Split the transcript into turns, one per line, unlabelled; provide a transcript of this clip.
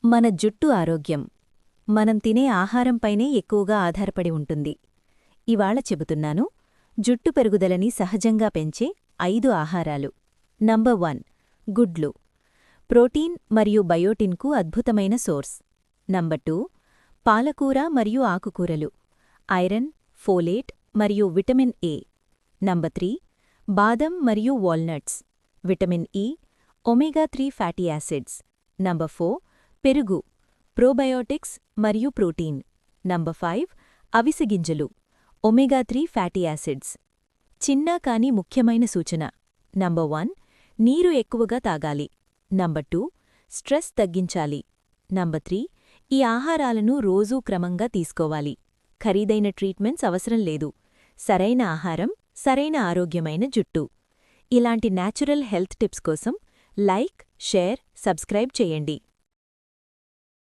మన జుట్టు ఆరోగ్యం మనం తినే ఆహారంపైనే ఎక్కువగా ఆధారపడి ఉంటుంది. ఇవాళ చెబుతున్నాను జుట్టు పెరుగుదలని సహజంగా పెంచే 5 ఆహారాలు. నంబర్ 1 గుడ్లు. ప్రోటీన్ మరియు బయోటిన్కు అద్భుతమైన సోర్స్. నంబర్ 2 పాలకూర మరియు ఆకుకూరలు. ఐరన్, ఫోలేట్ మరియు విటమిన్ ఏ. నంబర్ 3 బాదం మరియు walnuts. Vitamin E, omega 3 fatty acids. Number 4 పెరుగు, ప్రోబయోటిక్స్ మరియు ప్రోటీన్. నంబర్ 5 అవిసె గింజలు, ఒమేగా 3 ఫ్యాటీ యాసిడ్స్. చిన్న కానీ ముఖ్యమైన సూచన. నంబర్ 1 నీరు ఎక్కువగా తాగాలి. నంబర్ 2 స్ట్రెస్ తగ్గించాలి. నంబర్ 3 ఈ ఆహారాలను రోజూ క్రమంగా తీసుకోవాలి. ఖరీదైన ట్రీట్మెంట్స్ అవసరం లేదు. సరైన ఆహారం, సరైన ఆరోగ్యమైన జుట్టు. ఇలాంటి న్యాచురల్ హెల్త్ టిప్స్ కోసం లైక్, షేర్, సబ్స్క్రైబ్ చేయండి.